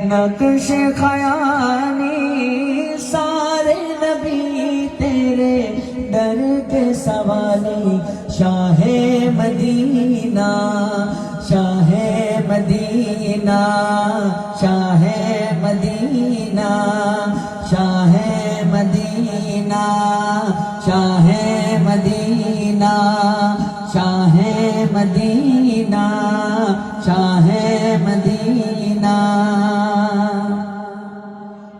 نقش خیالی سارے نبی تیرے در کے سوالی شاہ مدینہ شاہ مدینہ شاہ مدینہ شاہ مدینہ شاہ مدینہ شاہ مدینہ شاہ مدینہ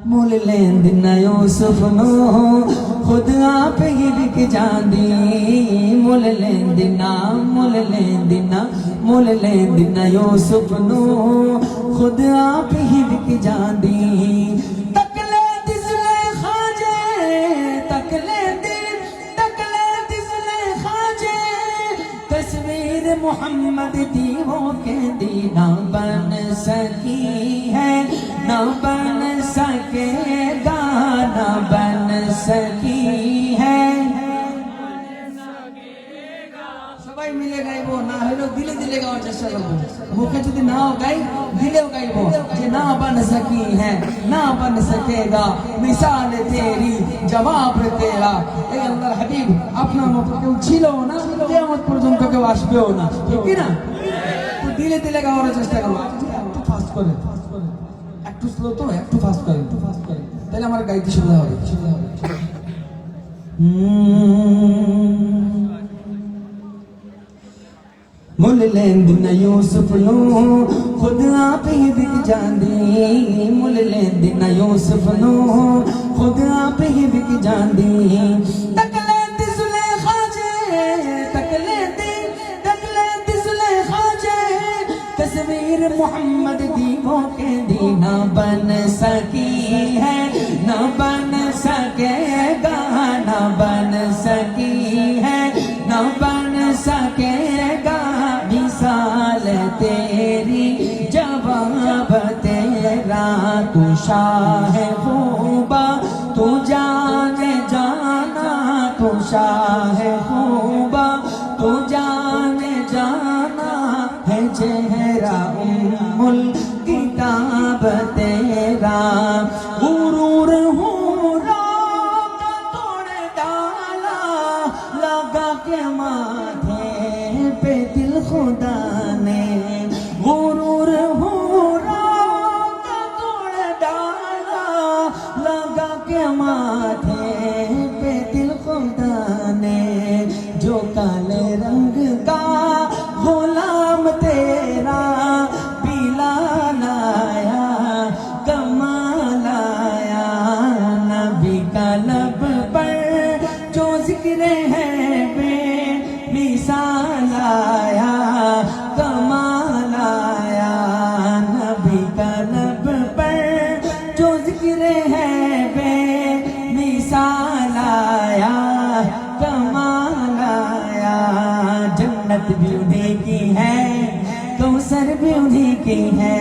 مول لیند نہ یوسف نو خود آپ ہی بک جاندی مول لیند نہ یوسف نو خود آپ ہی بک جاندی تکلے دسلے خواجے تکلے دسلے خواجے تصویر محمد دی وہ کہندی نہ بن سکی ہے نہ بن سکے گا نہ بن سکی ہے সবাই মিলে গাইবো না হলো দিলে দিলে গাওয়ার চেষ্টা করবো মুখে যদি নাও গাই দিলেও গাইবো যে না বন সকি है না বন सकेगा মিসাল তেরি জবাব তেরা এই আল্লাহর হাবিব আপনার মতো কেউ ছিল না কিয়ামত পর্যন্ত কেউ আসবেও না ঠিক কি না তো দিলে দিলে গাওয়ার চেষ্টা করবো একটু ফাস্ট করে একটু স্লো তো একটু ফাস্ট করেন তাহলে আমার গাইতে সুবিধা হবে مل لیند نہ یوسف نو خود آپ ہی بک جاندی مل لیند نہ یوسف نو خود آپ ہی بک جاندی تکلے دسلے خواجے تکلے دسلے خواجے تصویر محمد دی وہ کہندی نہ بن سکی ہے نہ بن سکے گا نہ بن سکی ہے نہ بن سکے گا مثال تیری جواب تیرا تو شاہ خوبا تو جان جانا تو شاہ خوبا تو جان جانا ہے چہرہ ام الکتاب تیرا غرور ہورا کا توڑ ڈالا لگا کے ماتھے پہ دل خدا نے غرور ہورا کا توڑ ڈالا لگا کے ماتھے پہ دل خدا نے جو کالے رنگ کا غلام تیرا پیلا لایا کمال آیا نبی کا لب پر جو ذکر ہے بے مثال آیا کمال آیا نبی کا لب پر جو ذکر ہے بے مثال آیا کمال آیا جنت بھی انہیں کی ہے کوثر بھی انہیں کی ہے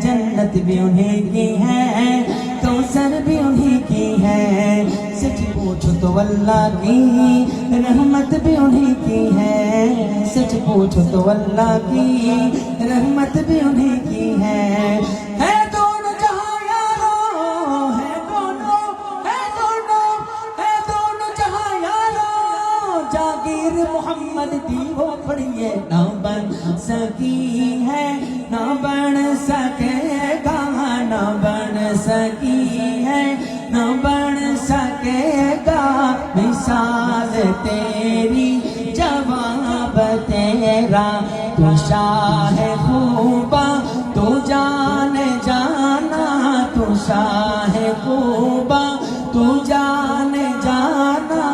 جنت بھی انہیں کی ہے کوثر بھی انہیں کی ہے سچ پوچھو تو اللہ کی رحمت بھی انہیں کی ہے سچ پوچھو تو اللہ کی رحمت بھی انہیں کی ہے دونوں جہاں یارو ہے دونوں جہاں یارو جاگیر محمد دی وہ پڑھیے نہ بن سکی ہے نہ بن سکے گا نہ بن سکی ہے نہ بن سکے گا مثال تیری جواب تیرا تو شاہ خوبا تو جان جانا تو شاہ خوبا تو جان جانا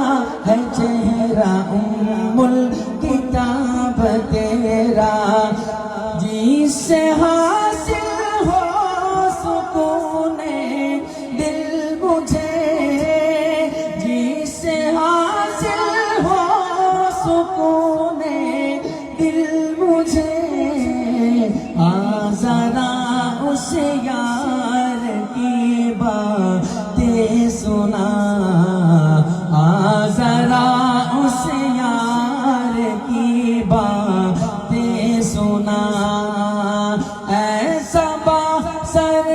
ہے چہرہ ام الکتاب تیرا جس سے حاصل ہو سکون دل مجھے جس سے حاصل ہو سکون دل مجھے ذرا اس یار کی باتیں سنا ذرا اس یار کی باتیں سنا ایسا با سر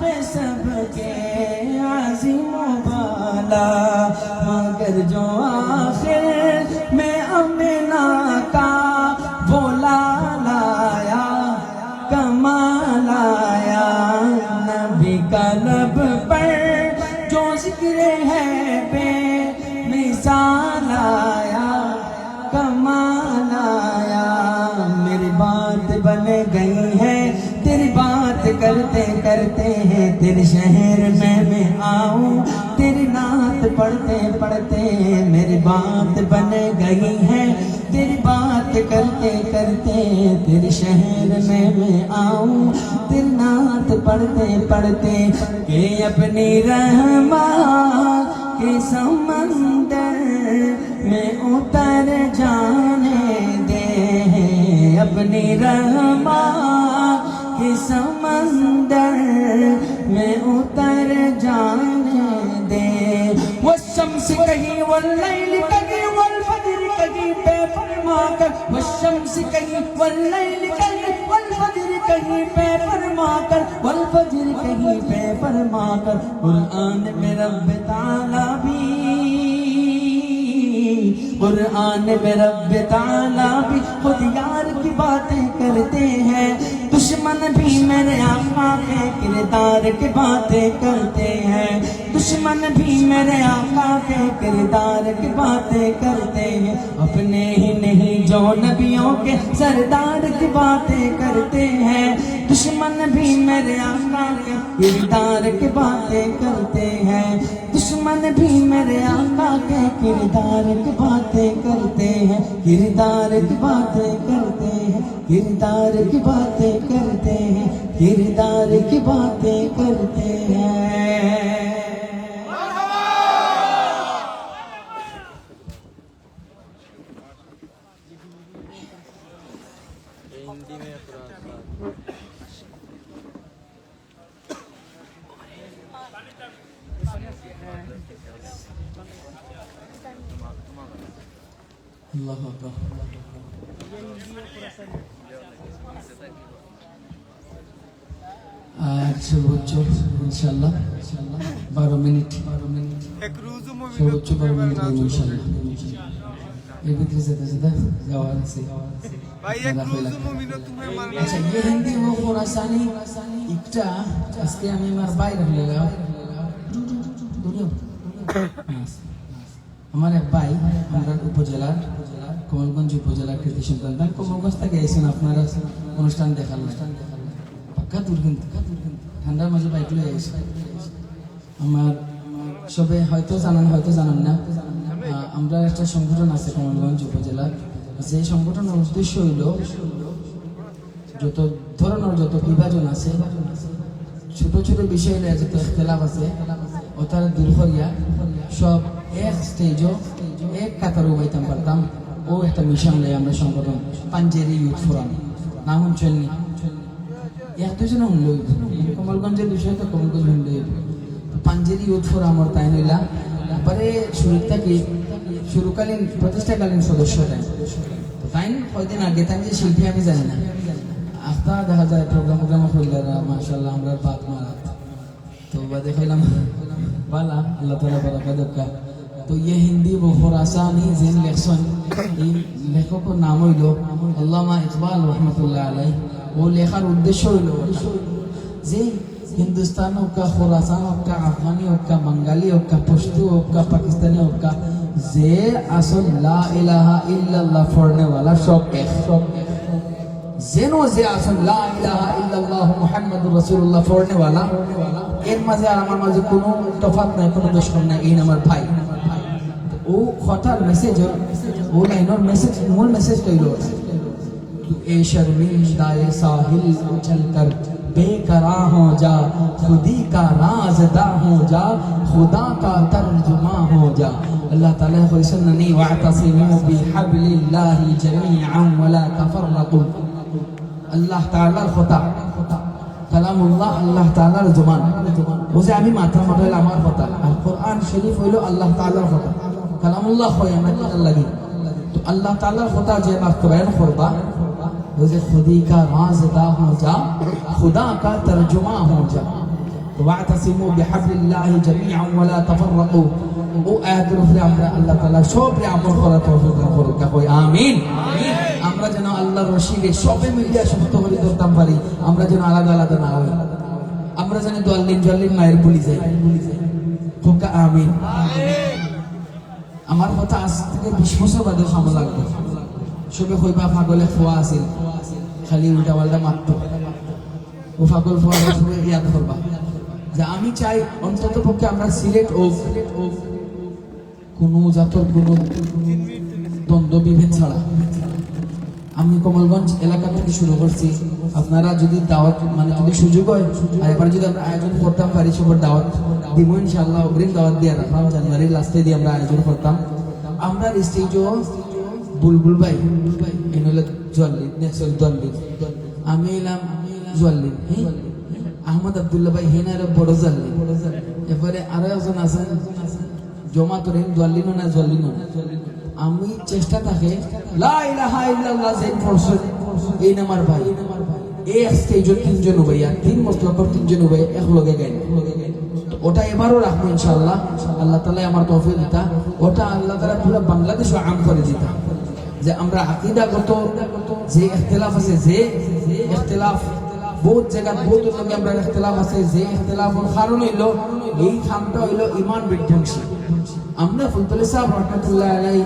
पे सबके आज़िम वाला, मगर जो आखिर में अमीना का वो लाया कमाल आया। नबी का लब पर जो जिक्र है बेमिसाल आया कमाल आया। मेरी बात बन गई है तेरी बात करते करते हैं, तेरे शहर में मैं आऊं तेरी नात पढ़ते पढ़ते। मेरी बात बन गई है तेरी बात करते करते, तेरे शहर में मैं आऊं तेरी नात पढ़ते पढ़ते। के अपनी रहमा के समंदर में उतर जाने दे, अपनी रहमा के समंदर में उतर जाने दे। वश्शम्स कहीं वल्लैल कहीं वल्फज्र कहीं पे फरमा कर, वश्शम्स कहीं वल्लैल कहीं वल्फज्र कहीं पे फरमा कर, वल्फज्र कहीं पे फरमा कर। कुरान में रब ताला भी, कुरान में रब ताला भी खुद यार की बातें करते हैं। दुश्मन भी मेरे आका के किरदार की बातें करते हैं, दुश्मन भी मेरे आका के किरदार की बातें करते हैं। अपने ही नहीं जो नबियों के सरदार की बातें करते हैं, दुश्मन भी मेरे आका के किरदार की बातें करते हैं, दुश्मन भी मेरे आका के किरदार की बातें करते हैं, किरदार की बातें करते हैं, किरदार की बातें करते हैं, किरदार की बातें करते हैं। अल्लाह अकबर। সর্বোচ্চ ইনশাআল্লাহ 12 মিনিট সর্বোচ্চ 12 মিনিট ইনশাআল্লাহ। এর ভিতরে যেতে যেতে যাওয়ার আছে ভাই। এক রোজু মুমিনো তুমি মারনা। আচ্ছা ये हिंदी वो खुरासानी একটা আজকে আমি আমার বাইরে হয়ে গেলাম। আমার এক ভাই আমরা উপজেলার কমলগঞ্জ উপজেলার কৃতি সন্তান কমলগঞ্জ থেকে এসেছেন আপনারা অনুষ্ঠান দেখার পাক্কা দূর কিন্তু ঠান্ডার মাঝে বাইক লয়ে এসে আমার সবে হয়তো জানান না। আমরা একটা সংগঠন আছে কমলগঞ্জ উপজেলার, যে সংগঠনের উদ্দেশ্য হইল যত ধরনের যত বিভাজন আছে ছোট ছোট বিষয় যত ইখতিলাফ আছে ও তারা দূর করিয়া সব এক স্টেজও এক কাতারও বাইতাম পারতাম। ও একটা মিশন নেই আমরা সংগঠন পাঞ্জেরি ইউথ ফোরাম নাম চলনি এক দুজনে শুনল কমলগঞ্জের বিষয় তো কমলগঞ্জ শুনলে পাঞ্জেরি ইউথ ফোরামর তাই নইলা পরে শুরুকালীন প্রতিষ্ঠাকালীন সদস্য তাই কয়দিন আগে তাই যে শিল্পী আমি জানি না আস্তা দেখা যায় প্রোগ্রাম হইলারা মাশাআল্লাহ আমরা বাদ মারা তো বাদে খাইলাম বালা আল্লাহ তাআলা বরকত দক্কা। तो ये हिंदी वो खुरासानी जिन लेखसन इन लेखकों को नाम हইলো আল্লামা ইকবাল रहमतुल्लाह अलैह। वो लेखार उद्देश्य हইলো যে हिंदुस्तान का खुरासान का अफगानी का बंगाली का पश्तो का पाकिस्तानी का जे असल ला इलाहा इल्लल्लाह पढ़ने वाला सब एक जेनो जे असल ला इलाहा इल्लल्लाह मुहम्मदुर रसूलुल्लाह पढ़ने वाला এর মাঝে আর আমার মাঝে কোনো তফাৎ নাই, কোনো দুশমন নাই। এই আমার ভাই ও কথার মেসেজ ও লাইনের মেসেজ মূল মেসেজ কইলো तू ए शर्मिंदाए साहिल उछल कर बेकरार हो जा, खुदी का राज़दा हो जा, खुदा का तर्जुमा हो जा। अल्लाह ताला को सुननी वातसिमू बिहब्लिल्लाहि जमीअन वला तफर्रकू। अल्लाह ताला खुदा কালামুল্লাহ আল্লাহ তাআলার জবান ওজে আমি মাথা মাথায় আমার কথা আর কোরআন শরীফ হইলো আল্লাহ তাআলার কথা। কালামুল্লাহ হয় আমরা কি লাগি তো আল্লাহ তাআলার কথা যে বাস্তবায়ন করবা ওজে খুদি কা রাজদা হো যা, খুদা কা তরজমা হো যা। ওয়াতাসিমু বিহাবলিল্লাহি জামিআন ওয়া লা তাফাররাকু। ও আয়াতের উপরে আমরা আল্লাহ তাআলা সবে আমল করার তৌফিক দান করুন। কই আমিন। আমরা যেন আল্লাহর রশিদে সবে মিলিয়া শক্ত করে ধরতাম পারি, আমরা যেন আলাদা আলাদা না হই, আমরা যেন দোয়াল্লিন জল্লিন মায়ের বলি যাই। কোকা আমিন। আমার কথা আজ থেকে 20 বছর বাদে খামো লাগবে। সবে কইবা পাগলে খোয়া আছিল, খালি উল্টা পাল্টা মারতো। ও পাগল ফোয়া সবে ইয়াদ করবা যে আমি চাই অন্তত পক্ষে আমরা সিলেট ও কোনো জাতর কোনো দ্বন্দ্ব বিভেদ ছাড়া আমি কমলগঞ্জ এলাকা থেকে শুরু করছি। আপনারা যদি দাওয়াত মানে যদি সুযোগ হয় আর এবার যদি আমরা আয়োজন করতাম পারি সবার দাওয়াত দিব ইনশাআল্লাহ। অগ্রিম দাওয়াত দিয়ে রাখলাম, জানুয়ারির লাস্টে দিয়ে আমরা আয়োজন করতাম। আমরা স্টেজও বুলবুল ভাই এনলে জল্লিন নেক্সট জল্লিন, আমি এলাম জল্লিন, আহমদ আব্দুল্লাহ ভাই হেনার বড় জল্লিন, এরপরে আরো একজন আছেন জমা তো রেন জল্লিনও না জল্লিনও না। আমি চেষ্টা থাকে লা ইলাহা ইল্লাল্লাহ জেন ফরসন এই নামার ভাই এই স্টেজের তিনজন ভাই আর তিন মসলকর তিনজন ভাই এক লগে গাইন। ওটা এবারও রাখবো ইনশাআল্লাহ, আল্লাহ তাআলা আমার তৌফিক দিতা। ওটা আল্লাহ তাআলা পুরো বাংলাদেশে আম করে দিতা যে আমরা আকীদাগত যে ইখতিলাফ আছে, যে ইখতিলাফ বহুত জায়গা বহুত লোকে আমরা ইখতিলাফ আছে, যে ইখতিলাফের কারণ হইলো এই খামটা হইলো ঈমান বিধ্বংসী। আমরা ফুলতলি সাহেব রহমাতুল্লাহ আলাইহি,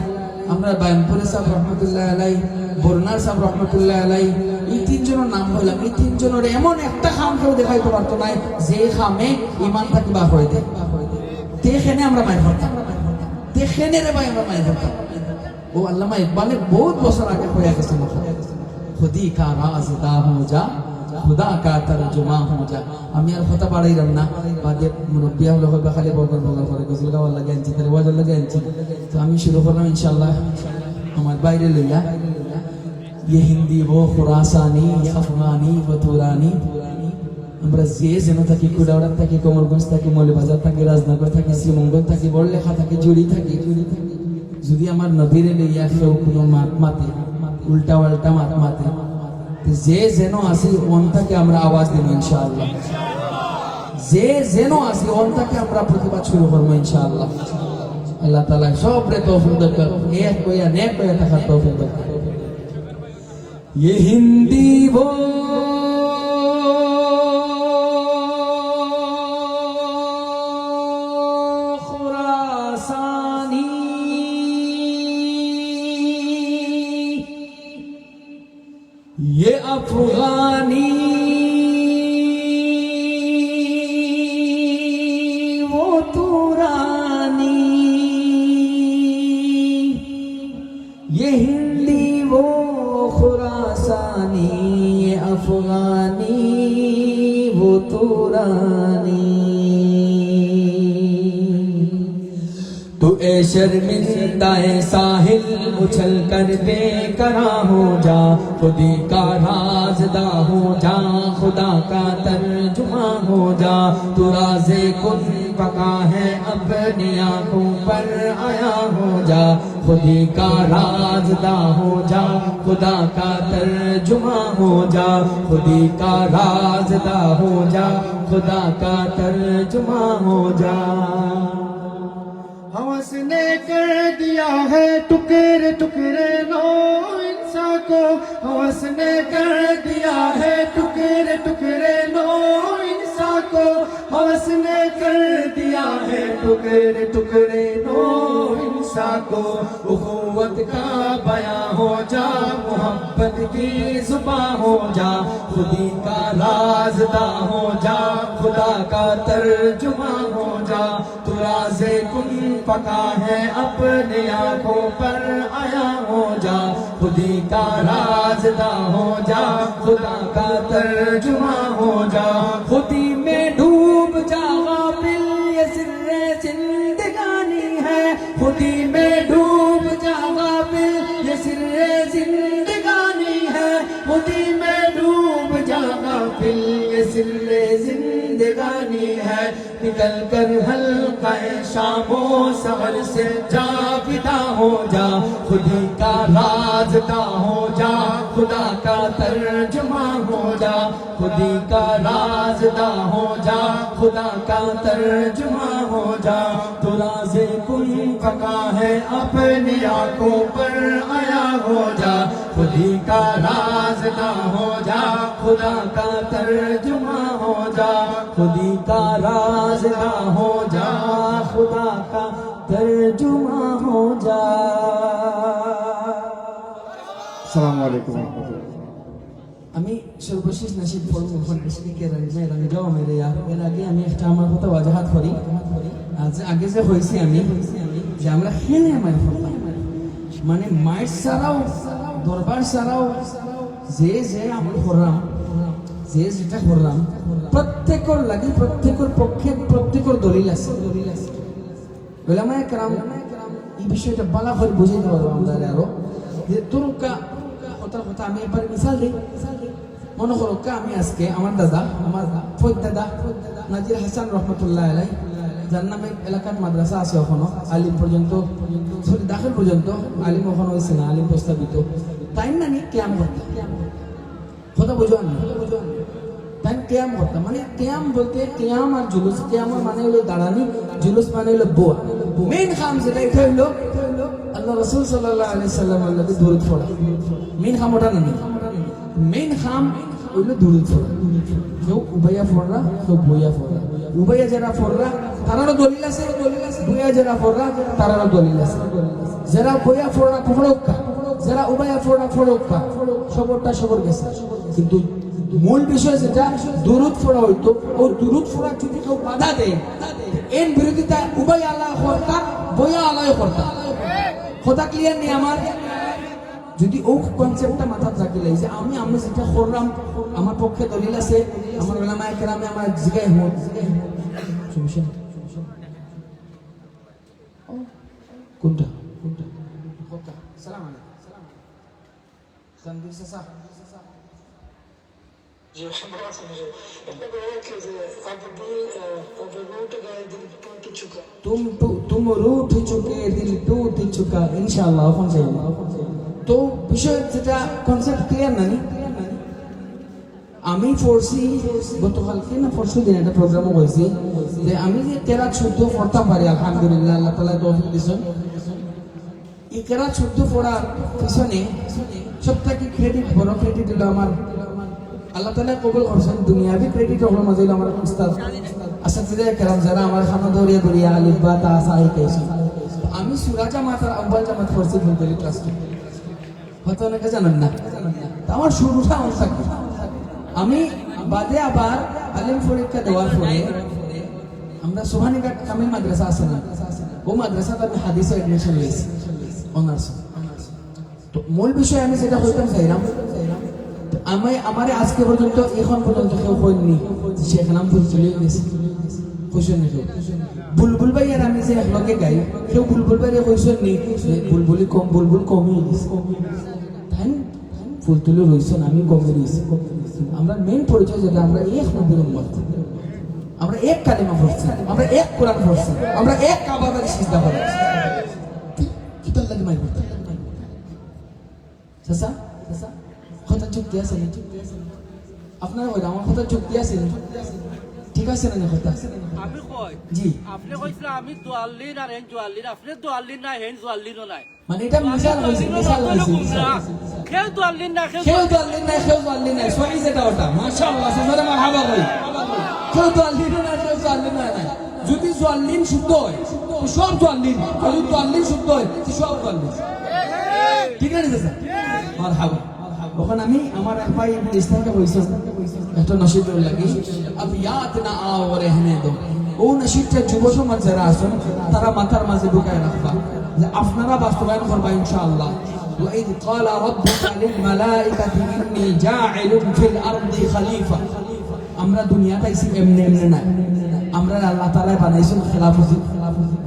আমরা বায়ানপুরে সাহেব রহমাতুল্লাহ আলাইহি, বরনার সাহেব রহমাতুল্লাহ আলাইহি, এই তিনজনের নাম হইলাম। এই তিনজনের এমন একটা খাম কেউ দেখাইতে পারতো না যে খামে ঈমান থাকি বা করে দেয়। তেখানে আমরা মায়ের করতাম, তেখানে রে ভাই আমরা মায়ের করতাম। ও আল্লামা ইকবালে বহুত বছর আগে হয়ে গেছে খুদি কা রাজ দা হো যা খুদা কা তরজমা হো যা। আমি আর কথা বাড়াইলাম না, বাদে মুরব্বিয়া হলো হবে খালি বগল বগল করে গজল গাওয়ার লাগে আনছি, তার ওয়াজের লাগে আনছি। তো আমি শুরু করলাম ইনশাআল্লাহ আমার বাইরে লইয়া ये हिंदी वो खुरासानी ये अफगानी वो तुरानी। আমরা যে যেন থাকি কুড়াওড়া থাকি কমলগঞ্জ থাকি মৌলভীবাজার থাকি রাজনগর থাকি শ্রীমঙ্গল থাকি বড়লেখা থাকি জুড়ি থাকি, যদি আমার নবীরে লইয়া কেউ কোনো মাত মাতে উল্টা পাল্টা মাত মাতে যে যেন আসি ওনটাকে আমরা আওয়াজ দেব ইনশাআল্লাহ। যে যেন আসি ওনটাকে আমরা প্রতিবাদ শুরু করবো ইনশাআল্লাহ। আল্লাহ তাআলা সব রে তৌফিক দান, এক কইয়া নেক কইয়া থাকার তৌফিক দান। ये हिंदी वो खुरासानी ये अफगानी वो तुरानी, ये हिंदी वो खुरासानी ये अफगानी वो तुरानी। तू ए शर्मिंदाए साहिल उछल कर बेकरार हो जा, खुदी का राज़दा हो जा, खुदा का तर्जुमा हो जा। तू राज़े कुन पका है अपनी आंखों पर आया हो जा, खुदी का राज़दा हो जा, खुदा का तर्जुमा हो जा। खुदी का राज़दा हो जा, खुदा का तर्जुमा हो जा। हवस ने कर दिया है टुकड़े टुकड़े नो इंसान को, हवस ने कर दिया है टुकड़े टुकड़े नो इंसान को, हवस ने कर दिया है टुकड़े टुकड़े नो इंसान को। उखुवत का बयां हो जा, मोहब्बत की जुबां हो जा, खुदी का राज़दा हो जा, खुदा का तर्जुमा हो जा। तू राज़े कुन पका है अपने आंखों पर आया हो जा, खुदी का राज़दा हो जा, खुदा का तर्जुमा हो जा। खुदी में डूब जा गाफिल ये सिर्रे जिंदगानी है, खुदी में डूब जा गाफिल ये सिर्रे जिंदगानी है, खुदी में डूब जा गाफिल ये सिर्रे जिंदगानी है। निकल कर हल्का शामो सहर से जा विदा हो जा, खुदी का राज़दा हो जा, खुदा का तर्जुमा हो जा। खुदी का राज़दा हो जा, खुदा का तर्जुमा हो जा, तू राज़े कुन फका है अपनी आंखों पर आया हो जा, खुदी का राज ना हो जा, खुदा का तर्जुमा हो जा, खुदी का राज ना हो जा, खुदा का तर्जुमा हो जा। আসসালামু আলাইকুম ওয়া রাহমাতুল্লাহ। আমি সর্বশেষ নাসিদ পড়ব ফোন স্পিকে রঙে যাও মেরে ইয়ার। এর আগে আমি একটা আমার কথা ওয়াজাহাত করি। আজ আগে যে হয়েছি আমি যে আমরা হেনে মার পড়লাম, মানে মাইট ছাড়াও দরবার ছাড়াও যে যে আমল করলাম, যে যেটা করলাম, প্রত্যেকের লাগি প্রত্যেকের পক্ষে প্রত্যেকের দলিল আছে। ওলামায়ে কেরাম এই বিষয়টা ভালো করে বুঝাইতে পারবো আমরা আরো যে তোরকা কথা আমি এবার মিসাল দিই। মনে করো আমি আজকে আমার দাদা, আমার ফৈদ দাদা নাজির হাসান রহমতুল্লাহ আলাই, যার নামে এলাকার মাদ্রাসা আছে এখনো, আলিম পর্যন্ত দাখিল পর্যন্ত আলিম এখনো হয়েছে না, আলিম প্রস্তাবিত। তাই না নি কেয়াম করতাম, কথা বুঝো না, তাই কেয়াম করতাম। মানে কেয়াম বলতে কেয়াম আর জুলুস, কেয়াম মানে হলো দাঁড়ানি, জুলুস মানে হলো বোয়া। মেইন কাম যেটা এটা হইলো আল্লাহ রাসূল সাল্লাল্লাহু আলাইহি সাল্লাম আল্লাহকে দরুদ পড়া। মেইন কাম ওটা না, মেইন কাম হইলো দরুদ পড়া। কেউ উবাইয়া পড়রা, কেউ বইয়া পড়রা। উবাইয়া যারা পড়রা তারারও দলিল আছে, বইয়া যারা পড়রা তারারও দলিল আছে। যারা বইয়া পড়রা পড়োক্কা, যারা উবাইয়া পড়রা পড়োক্কা, সবরটা সবর গেছে। কিন্তু মূল বিষয় যেটা দরুদ পড়া হইতো, ও দরুদ পড়া যদি কেউ বাধা দেয়, এর বিরোধিতা উবাই আল্লাহ করতা, বইয়া আল্লাহ করতা। কথা ক্লিয়ার নেই আমার? যদি ও কনসেপ্টটা মাথা থাকিলে যে আমি যেটা করলাম আমার পক্ষে দলিল আছে, আমার ওলামায়ে কেরামে আমার জিগাই হোক সমস্যা কোনটা কোনটা কথা সালাম আলাইকুম সন্দীপ সাসা जी बहुत समझे इतना बड़ा कि अब रूट गए दिल टूट चुका तुम रूठ चुके दिल टूट चुका इंशाल्लाह এখন যাইব। তো বিষয় যেটা কনসেপ্ট ক্লিয়ার নানি। আমি পড়ছি গতকালকে না পরশু দিন একটা প্রোগ্রামও হয়েছে যে আমি যে কেরাত শুদ্ধ পড়তাম পারি আলহামদুলিল্লাহ, আল্লাহ তাআলা তৌফিক দিয়েছেন। এই কেরাত শুদ্ধ পড়ার পিছনে সবথেকে ক্রেডিট, বড় ক্রেডিট হলো আমার আল্লাহ তাআলা কবুল করছেন। দুনিয়াবি ক্রেডিট হলো মাঝে আমার উস্তাদ আসাতিজা কেরাম যারা আমার খানা দৌড়িয়া দৌড়িয়া আলিফ বা তা সাহি কেছি। আমি সূরা জামাতের আউয়াল জামাত পড়ছি ফুলতলি ক্লাস 2, হয়তো অনেকে জানেন না। আমার শুরুটা আমার থাকে। আমি বাদে আবার আলিম পরীক্ষা দেওয়ার পরে আমরা সোহানীঘাট কামিল মাদ্রাসা আছে না, ও মাদ্রাসাতে আমি হাদিসে এডমিশন নিয়েছি অনার্স। তো মূল বিষয় আমি যেটা হইতাম চাইলাম, আমারে আজকে পর্যন্ত এখন পর্যন্ত কেউ কইনি শেখ নাম ভুল চলে গেছে, কইছেন না কেউ। বুলবুল ভাই আর আমি যে একলগে গাই, কেউ বুলবুল ভাই কইছেন নি বুলবুলি কম, বুলবুল কমই গেছে। তাই ফুল তুলে রয়েছেন, আমি কমে রয়েছি। আমরা মেইন পরিচয় যেটা আমরা এক নবীর উম্মত, আমরা এক কালিমা পড়ছি, আমরা এক কোরআন পড়ছি, আমরা এক কাবারে সিজদা করি। কিতাব লাগে মাই করতে চাচা চাচা কথা চুক্তি আছে না? আপনারা কই আমার কথা চুক্তি আছে না? ঠিক আছে না কথা? আমি কই জি আপনি কইছিল আমি দোয়াল্লিন আর হেন জোয়াল্লিন, আপনি দোয়াল্লিন নাই হেন জোয়াল্লিনও নাই। মানে এটা মিসাল হইছে, মিসাল হইছে। কেউ দোয়াল্লিন না, কেউ কেউ দোয়াল্লিন নাই, কেউ দোয়াল্লিন নাই। সহি যেটা ওটা মাশাআল্লাহ, সুবহানাল্লাহ, মারহাবা কই। কেউ দোয়াল্লিন না, কেউ দোয়াল্লিন না। যদি দোয়াল্লিন শুদ্ধ হয় তো সব দোয়াল্লিন, আর যদি দোয়াল্লিন শুদ্ধ হয় তো সব দোয়াল্লিন। ঠিক আছে স্যার? মারহাবা। তখন আমি আমার এক ভাই ইসলামকে কইছেন একটা নসিদ লাগি, আব ইয়াদ না আও রহনে দো। ও নসিদটা যুব সমাজ যারা আছেন তারা মাথার মাঝে ঢুকায় রাখবা যে আপনারা বাস্তবায়ন করবা ইনশাআল্লাহ। وإذ قال ربك للملائكة إني جاعل في الأرض خليفة। আমরা দুনিয়াতে আইছি এমনি এমনি না, আমরা আল্লাহ তাআলা বানাইছেন খেলাফত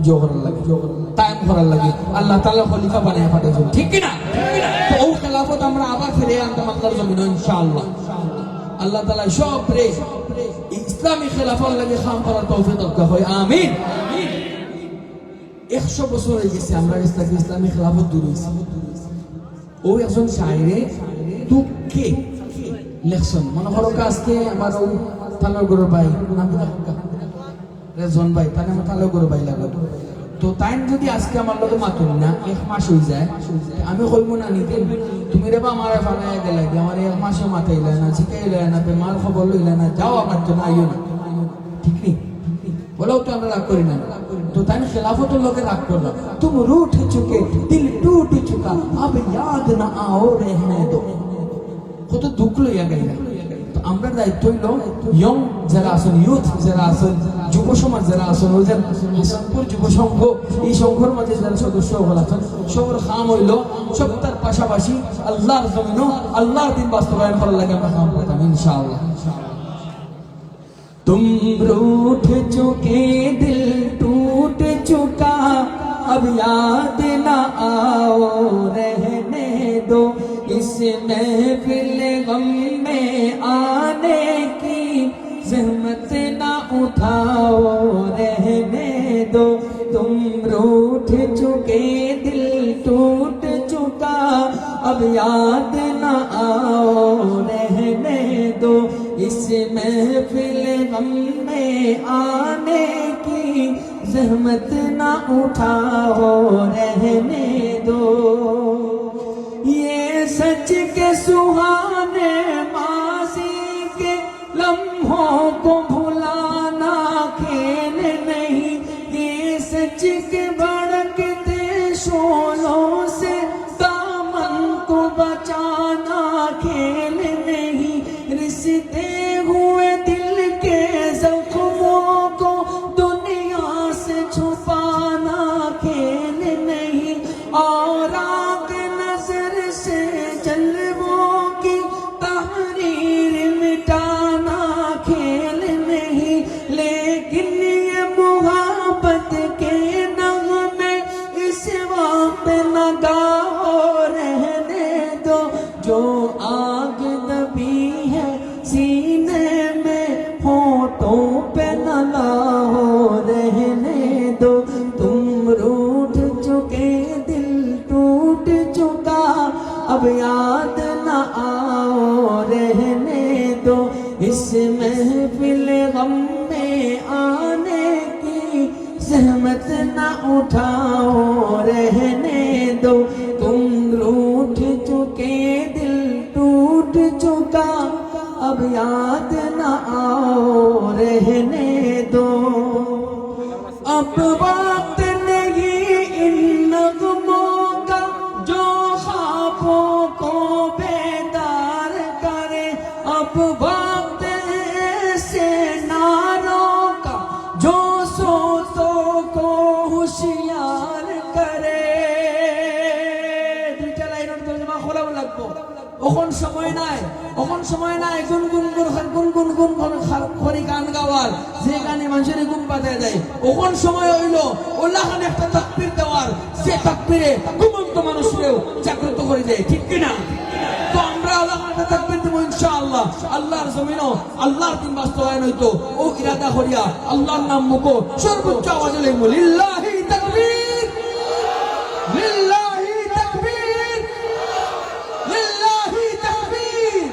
জোগরার লাগে, কায়েম করার লাগে। আল্লাহ তাআলা খলিফা বানায় পাঠাইছেন, ঠিক কি না? তো ও খেলাফত আমরা আবার ফিরে আনতাম আল্লাহর জমিনে ইনশাআল্লাহ। আল্লাহ তাআলা সব রে ইসলামী খেলাফত লাগে কাম করার তৌফিক দান হয়, আমিন। 100 বছর হয়ে গেছে আমরা ইসলামী খেলাফত দূর হইছি। ও একজন শায়েরে দুঃখে লেখছেন, মনে করো আজকে আমার ওই থানার গরুর ভাই নাম রেজন ভাই তাহলে আমার তাহলে করে ভাই লাগবে তো তাই যদি আজকে আমার লোকে মাতুন না 1 মাস হয়ে যায় আমি কইব না নিতে তুমি রে বা আমার ফালায় গেলে আমার 1 মাসও মাথাইলে না শিখাইলে না বেমার খবর লইলে না যাও আমার জন্য আইও না ঠিক নেই বলো তো আমরা রাগ করি না তো তাই খেলাফতের লোকে রাগ করলো তুম रूठ चुके दिल टूट चुका अब याद ना आओ रहने दो কত দুঃখ লইয়া গেলে তো আমরা দায়িত্ব হইল ইয়ং যারা আছেন ইউথ যারা আছেন যুব সমাজ যারা আছেন ওই যে হাসানপুর যুব সংঘ এই সংঘের মাঝে যারা সদস্য হল আছেন সবার কাম হইল সপ্তাহের পাশাপাশি আল্লাহর জমিনও আল্লাহর দিন বাস্তবায়ন করার লাগে আমরা কাম করতাম ইনশাআল্লাহ तुम रूठ चुके दिल टूट चुका अब याद ना आओ रहने दो इस महफिल गम में आने की जहमत ना उठाओ रहने दो तुम रूठ चुके दिल टूट चुका अब याद ना आओ रहने दो इस महफिल गम में आने की जहमत ना उठाओ रहने दो ये सच के सुहाने माजी के लम्हों को भुलाना खेल नहीं ये सच के भड़कते शोलों से दामन को बचाना खेल नहीं रिश्ते हुए दिल के जख्मों को दुनिया से छुपाना खेल नहीं और आग नजर से जलवों की तहरीर मिटाना खेल नहीं लेकिन ये मुहब्बत के नगमे इस वक्त न गाओ रहने दो जो आग दबी है सीने में होठों पे न लाओ रहने दो तुम रूठ चुके दिल टूट चुका अब याद न आओ रहने दो इस महफिल गम में आने की सहमत न उठाओ रहने दो तुम रूठ चुके दिल टूट चुका अब याद न आओ रहने दो अब वक्त नहीं इन नगमों का जो ख्वाबों को बेदार करे अब वक्त ऐसे नारों का जो सोतों को होशियार करे দুইটা লাইনের তর্জমা খোলাও লাগবো ওখন সময় নাই গুনগুন করে গান গাওয়ার যে গানে মানুষের ঘুম পাতায় দেয় ওখন সময় হইল ওল্লাহ খান একটা তাকবীর দেওয়ার সে তাকবীরে ঘুমন্ত মানুষকেও জাগ্রত করে দেয় ঠিক কিনা তো আমরা আল্লাহ একটা তাকবীর দেব ইনশাআল্লাহ আল্লাহর জমিনও আল্লাহর দিন বাস্তবায়ন হইতো ও ইরাদা করিয়া আল্লাহর নাম মুখো সর্বোচ্চ আওয়াজে লিখবো লিল্লাহি তাকবীর লিল্লাহি তাকবীর লিল্লাহি তাকবীর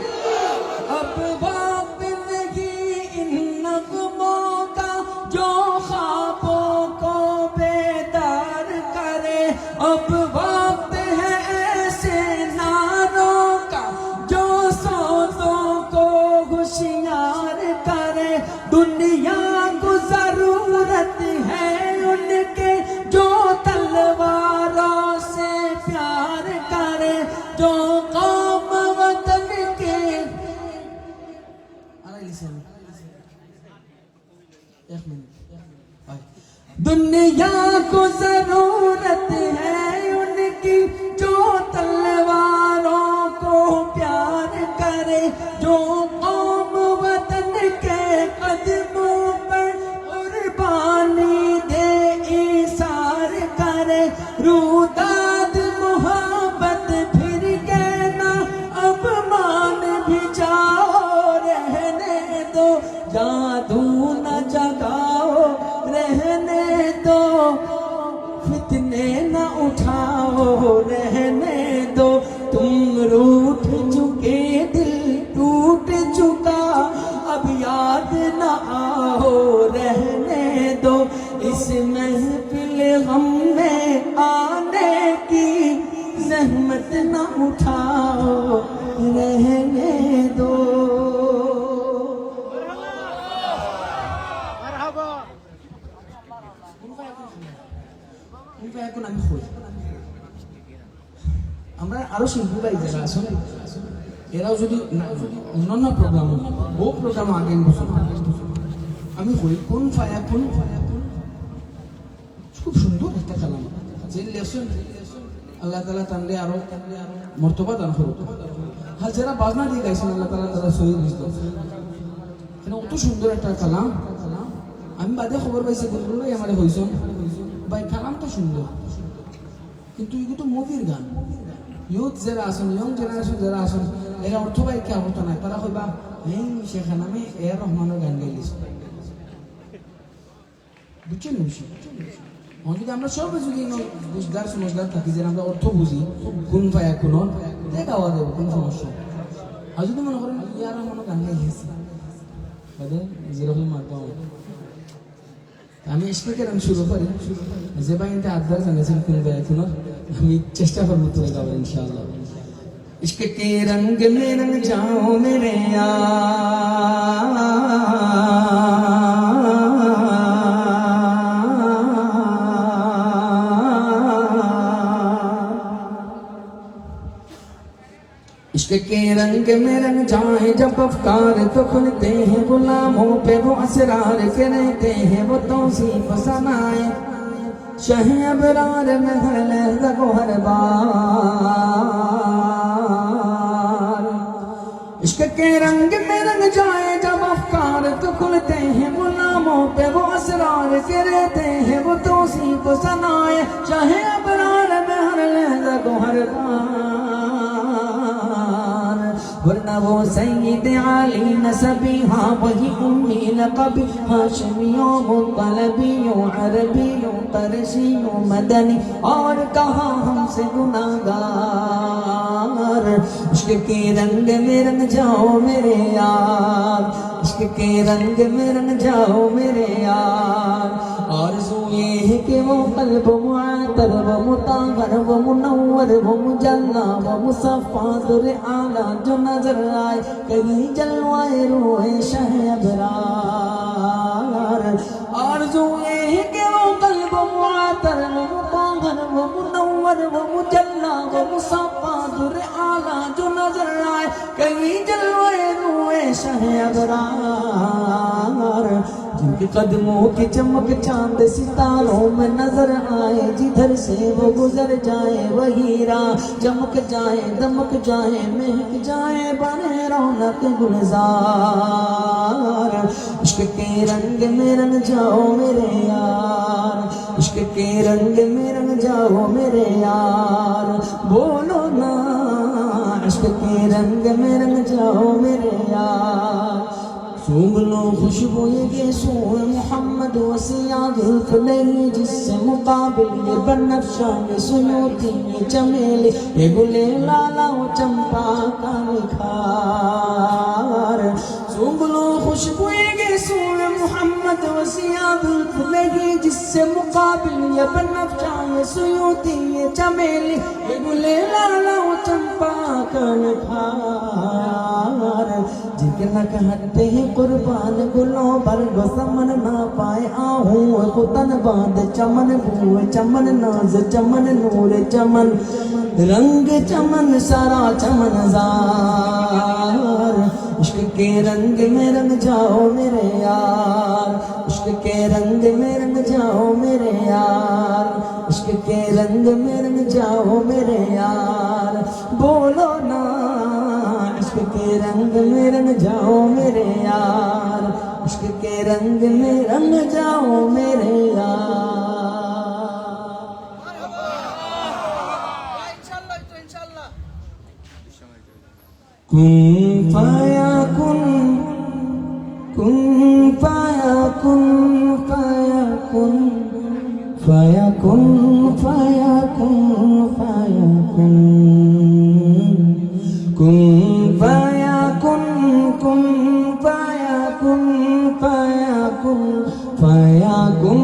अब वक्त नहीं इन नगमों का जो ख्वाबों को बेदार करे अब वक्त है ऐसे नारों का जो सोतों को होशियार करे दुनिया को जरूरत है उनके जो तलवारों से प्यार करे जो कौम वतन के दुनिया को जरूरत है उनकी जो तलवारों को प्यार करे जो कौम वतन के कदमों पर कुर्बानी दे इसार करे रूदाद मोहब्बत फिर कहना अब मान भी जाओ रहने दो जादू न जगाओ रहने दो फितने न उठाओ रहने दो तुम रूठ चुके दिल टूट चुका अब याद न आओ रहने اس محفل غم میں آنے کی زحمت نہ اٹھاؤ رہنے دو এখন আমি কই আমরা আরো শিল্পী ভাই যারা আছেন এরাও যদি অন্যান্য প্রোগ্রাম ও প্রোগ্রাম আগে আমি কই কোন ফায়াকুন খুব সুন্দর একটা কালাম যে লেসন আল্লাহ তাআলা তানলে আরো মর্তবা দান করুক আর যারা বাজনা দিয়ে গাইছেন আল্লাহ তাআলা তারা সহি বুঝতো কেন অত সুন্দর একটা কালাম আমি বাদে খবর পাইছি বলগুলোই আমার হইছেন ভাই কালাম তো সুন্দর কিন্তু এগুলো তো মুভির গান ইউথ যারা আছেন ইয়ং জেনারেশন যারা আছেন এরা অর্থ ভাই কে হতো না তারা কইবা এই সেখানে আমি এ রহমানের গান গাইলিস বুঝছেন বুঝছি যদি আমরা সব যদি বুঝদার সমঝদার থাকি যে আমরা অর্থ বুঝি কোন পায়া কোন দেখাওয়া দেবো কোনো সমস্যা আর যদি মনে করেন ইয়ার রহমানের গান গাইলিস যেরকম মারতাম আমি স্পিকার আমি শুরু করি যে ভাই এটা আদার জানিয়েছেন কোন ভাই এখন আমি চেষ্টা করবো তুলে যাবো ইনশাআল্লাহ इश्क के रंग में रंग जाओ मेरे इश्क के रंग में रंग जाए जब अफकार तो खुलते हैं गुलामों पे वो असरार के रहते हैं वो तौसीफ सनाए शह अबरार में हर लहज़ा को हर बार इश्क के रंग में रंग जाए जब अफकार तो खुलते हैं गुलामों पे वो असरार के रहते हैं वो तौसीफ सनाए शह अबरार में हर लहज़ा को हर बार वरना वो सैयद आली नसबी हाँ वही उम्मी लक़बी हाशमियों मुत्तलबियों अरबियों परसियों मदनी और कहाँ हमसे गुनाहगार इश्क के रंग में रंग जाओ मेरे यार इश्क के रंग में रंग जाओ मेरे यार आरज़ू ये है कि वो क़ल्ब मुअत्तर व मुताहर व मुनव्वर व मुजल्ला व मुसफ़्फ़ा दुर आला जो नजर आए कहीं जलवाए रूहे शह अबरार आरज़ू ये है कि वो क़ल्ब मुअत्तर व मुताहर व मुनव्वर व मुजल्ला व मुसफ़्फ़ा दुर आला जो नजर आए कहीं जलवाए रूहे शह अबरार जिनके कदमों की चमक चांद सितारों में नजर आए जिधर से वो गुजर जाए वही राह चमक जाए दमक जाए महक जाए बने रौनक गुलजार इश्क के रंग में रंग जाओ मेरे यार इश्क के रंग में रंग जाओ मेरे यार बोलो ना इश्क के रंग में रंग जाओ मेरे यार सूंघ लो खुशबू ये सूए मोहम्मद वसियादुल फुलैली जिससे मुकाबिल ये बनफ्शा ये सुयूती ये चमेली ये गुले लाला वो चंपा का निखार सूंघ लो खुशबू ये सूए मोहम्मद वसियादुल फुलैली जिससे मुकाबिल ये बनफ्शा ये सुयूती ये चमेली ये गुले लाला वो चंपा का निखार जिनके न कहते हैं कुर्बान गुलों पर समन ना पाए आहूं खुतन बांध चमन बूए चमन नाज चमन नूर चमन रंग चमन सारा चमन जार इश्क के रंग में रंग जाओ मेरे यार इश्क के रंग में रंग जाओ मेरे यार इश्क के रंग में रंग जाओ मेरे यार बोलो ना इश्क के रंग में रंग जाओ मेरे यार इश्क के रंग में रंग जाओ मेरे यार कुन फायाकुन कुन फायाकुन फायाकुन फायाकुन फायाकुन फायाकुन कुन फायाकुन कुन फायाकुन फायाकुन फायाकुन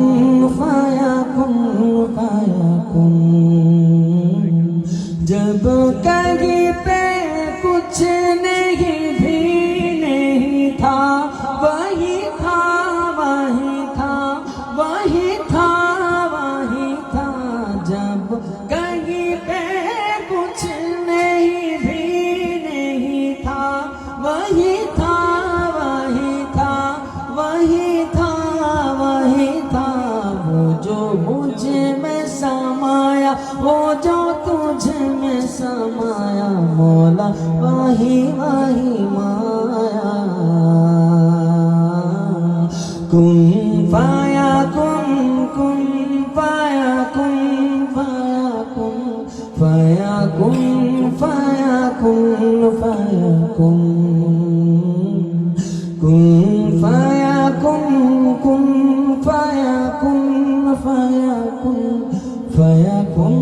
समाया मौला वाही वाही माया कुन फाया कुन कुन फाया कुन फाया कुन फाया कुन फाया कुन फाया कुन कुन फाया कुन कुन फाया कुन फाया कुन फाया कुन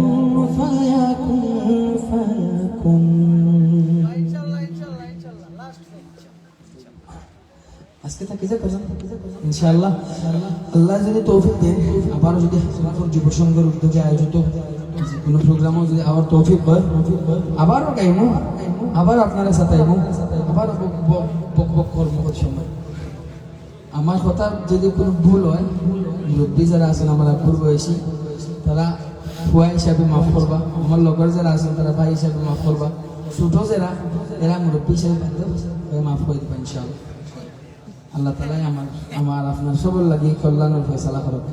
फाया कुन फाया कुन আজকে থাকি যা করলাম ইনশাআল্লাহ আল্লাহ যদি তৌফিক দেন আবারও যদি হাসনাপুর যুব সংঘের উদ্যোগে আয়োজিত কোনো প্রোগ্রামও যদি আবার তৌফিক হয় আবারও গাইমু আবার আপনারা সাথে আইমু আবার বক বক করবো সময় আমার কথা যদি কোনো ভুল হয় মুরব্বী যারা আছেন আমার আব্বুর বয়সী তারা ফুয়া হিসাবে মাফ করবা আমার লগর যারা আছেন তারা ভাই হিসাবে মাফ করবা ছোট যারা এরা মুরব্বী হিসাবে মাফ করে দেবা ইনশাআল্লাহ আল্লাহ তাআলা আমার আপনার সবার লাগি কল্যাণের ফয়সালা করুক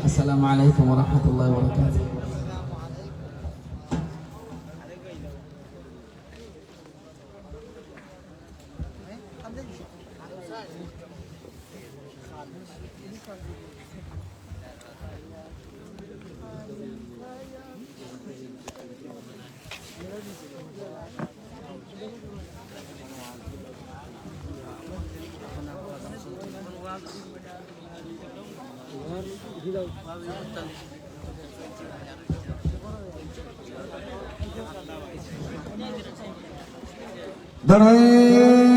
আসসালামু আলাইকুম ওয়া রাহমাতুল্লাহি ওয়া বারাকাতুহু দাঁড়ায়